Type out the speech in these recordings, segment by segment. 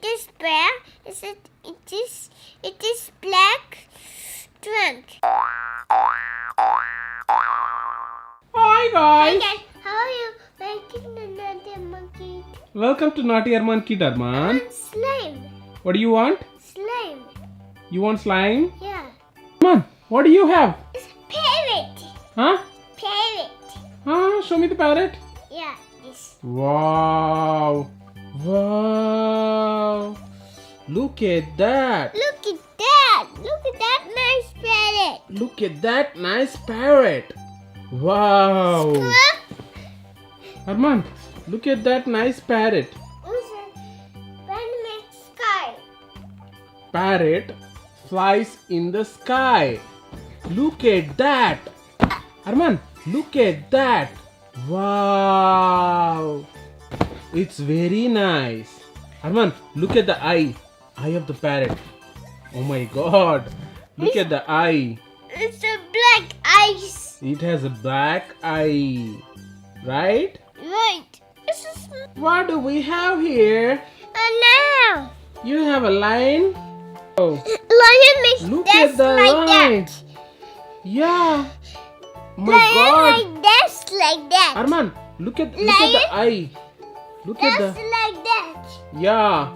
It is bear. It is black trunk. Hi guys. Hi guys, how are you? Welcome to another monkey. Welcome to Naughty Armaan Kid Armaan. Slime. What do you want? Slime. You want slime? Yeah. Armaan, what do you have? It's a parrot. Huh? Parrot. Show me the parrot. Yeah, this. Wow. Wow. Look at that. Look at that. Look at that nice parrot. Look at that nice parrot. Wow. Look. Armaan, look at that nice parrot. Who's a dynamic sky? Parrot flies in the sky. Look at that. Armaan, look at that. Wow. It's very nice. Armaan, look at the eye. Eye of the parrot. Oh my god. Look at the eye. It's a black ice. It has a black eye. Right? Right. It's a What do we have here? now. You have a lion. Oh. Lion makes Look this at the like line. that. Yeah. My Lion god. like this like that. Armaan, look at the Lion? eye. Look at That's the like that. yeah.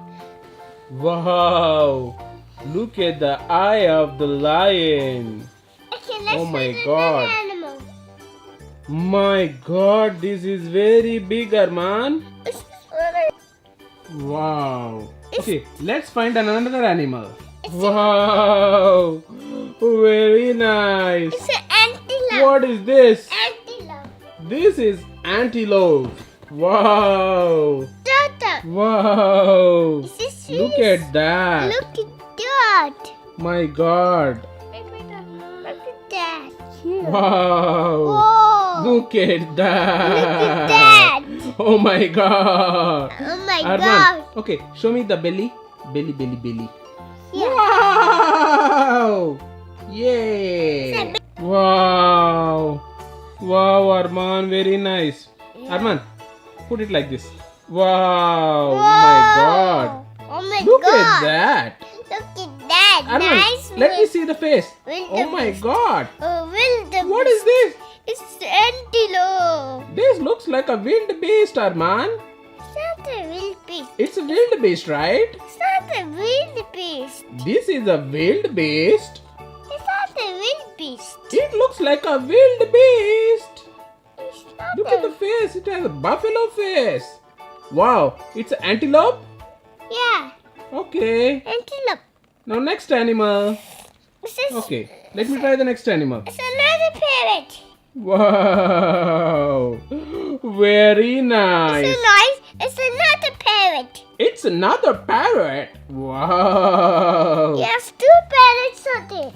Wow. Look at the eye of the lion. Okay, let's Oh my find God. another animal. My god, this is very big, Armaan. It's really- Wow. Okay, let's find another animal. Wow. Very nice. It's an antelope. What is this? Antelope. This is antelope. Wow. Turtle. Wow. Is this Look serious? at that. Look at that. My god. Look at that. Wow. Whoa. Look at that. Look at that. Oh my god. Oh my Armaan, god. okay, show me the belly. Belly. Yeah. Wow. Yay. Wow. Wow, Armaan, very nice. Armaan, put it like this. Wow. Whoa. My god. Oh my Look god. at that. Look at that. Armaan, Nice. let me see the face. Wildebeest. Oh my god. Wildebeest. What is this? It's antelope. This looks like a wildebeest, Armaan. It's not a wildebeest. It's a wildebeest, right? It's not a wildebeest. This is a wildebeest. It's not a wildebeest. It looks like a wildebeest. It's not Look a... at the face. It has a buffalo face. Wow. It's an antelope? Yeah, Okay. antelope. Now next animal. This is... Okay. Let me try the next animal. It's another parrot. Wow. Very nice. It's nice. It's another parrot. It's another parrot. Wow. Yes, two parrots are there.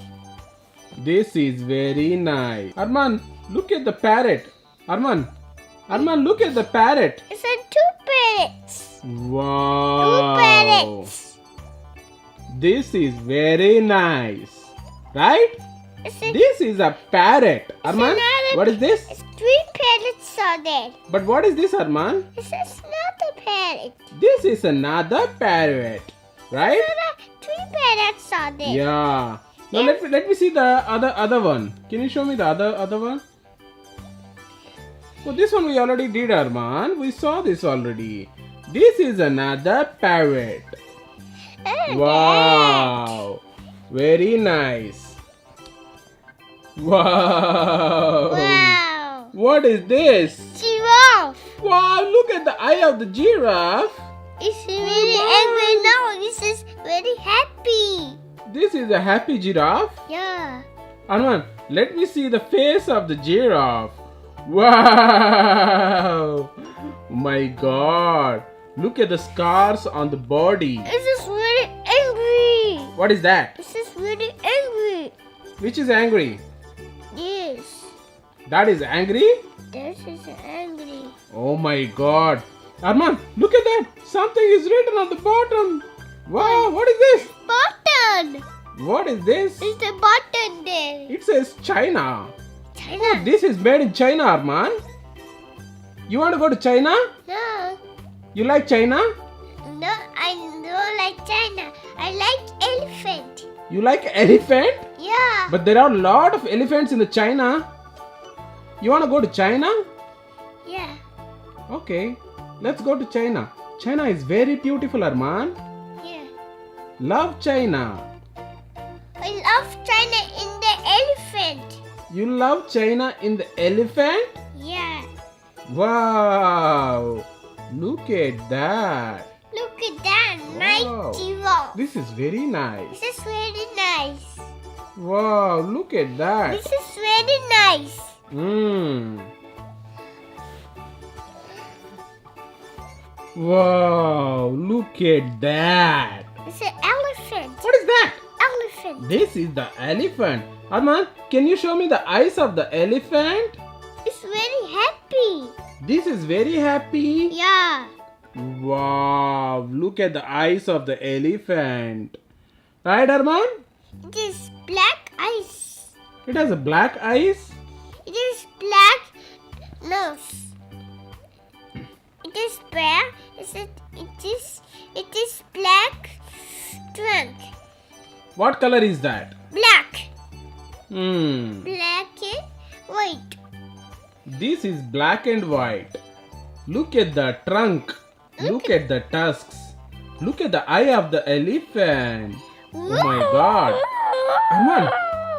This is very nice. Armaan, look at the parrot. Armaan, look at the parrot. It's a two parrots. Wow. Two parrots. This is very nice. Right? It's a... This is a parrot. Armaan, another- what is this? It's three parrots are there. But what is this, Armaan? It's another parrot. This is another parrot. Right? Three parrots are there. Yeah. Now let me see the other one. Can you show me the other one? So this one we already did, Armaan. We saw this already. This is another parrot. And Wow. Very nice. Wow. Wow. What is this? Giraffe. Wow, look at the eye of the giraffe. It's really angry now. This is very happy. This is a happy giraffe. Yeah. Armaan, let me see the face of the giraffe. Wow. My god. Look at the scars on the body. This is really angry. What is that? This is really angry. Which is angry? Yes. That is angry? This is angry. Oh my god. Armaan, look at that. Something is written on the bottom. Wow, what is this? Button. What is this? It's the button there. It says China. China. This is made in China, Armaan. You want to go to China? No. You like China? No, I don't like like China. I like elephant. You like elephant? Yeah. But there are a lot of elephants in the China. You want to go to China? Yeah. Okay, let's go to China. China is very beautiful, Armaan. Yeah. Love China. I love China in the elephant. You love China in the elephant? Yeah. Wow! Look at that. Look at that. Wow. Mighty Wow. This is very nice. This is very nice. Wow, look at that. This is very nice. Wow, look at that. It's an elephant. What is that? Elephant. This is the elephant. Armaan, can you show me the eyes of the elephant? It's very happy. This is very happy. Yeah. Wow, look at the eyes of the elephant. Right, Armaan? It is black eyes. It has a black eyes. It is black nose. It is brown. It is black trunk. What color is that? Black. Black And white. This is black and white. Look at the trunk. Look at the tusks. Look at the eye of the elephant. Oh my god.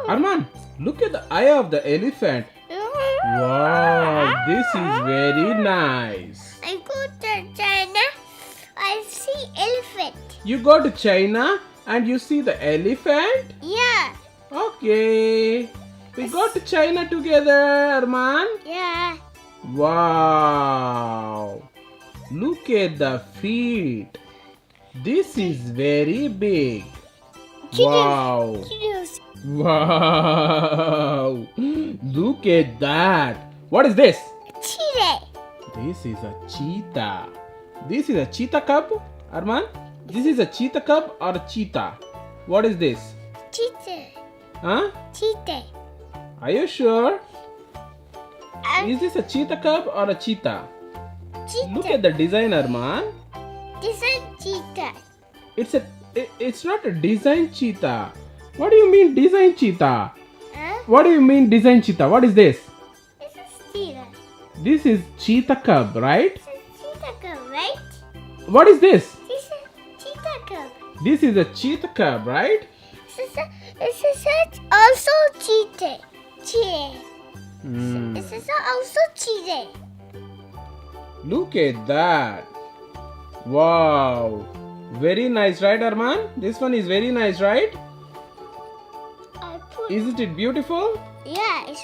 Armaan, look at the eye of the elephant. Wow, this is very nice. I go to China. I see elephant. You go to China and you see the elephant? Yeah. Okay. We go to China together, Armaan. Yeah. Wow. Look at the feet. This is very big. Wow. Curious. Wow. Look at that. What is this? Cheetah. This is a cheetah. This is a cheetah cub, Armaan? This is a cheetah cub or a cheetah? What is this? Cheetah. Huh? Cheetah. Are you sure? Is this a cheetah cub or a cheetah? Cheetah. Look at the design, Armaan. This is cheetah. It's not a design cheetah. What do you mean design cheetah? Huh? What do you mean design cheetah? What is this? This is cheetah. This is cheetah cub, right? This is cheetah cub, right? What is this? This is cheetah cub. This is a cheetah cub, right? This is also cheetah. Cheetah. This is also cheetah. Look at that. Wow. Very nice, right, Armaan? This one is very nice, right? Isn't it beautiful? Yeah, this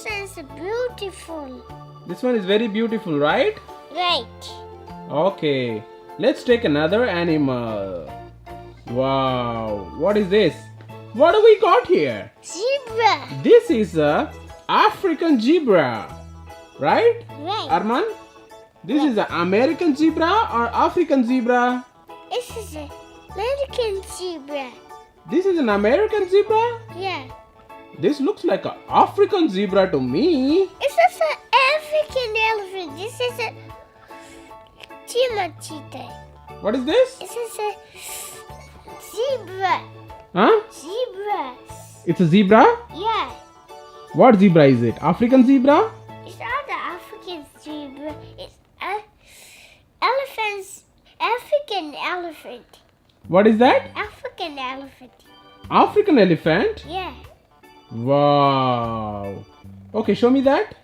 is beautiful. This one is very beautiful, right? Right. Okay. Let's take another animal. Wow. What is this? What do we got here? Zebra. This is a African zebra, right? Right. Armaan? This is an American zebra or African zebra? This is an American zebra. This is an American zebra? Yeah. This looks like an African zebra to me. This is an African elephant. This is a cheetah. What is this? This is a zebra. Huh? Zebra. It's a zebra? Yeah. What zebra is it? African zebra? It's not the African zebra. It's African elephant. What is that? African elephant. African elephant? Yeah. Wow. Okay, show me that.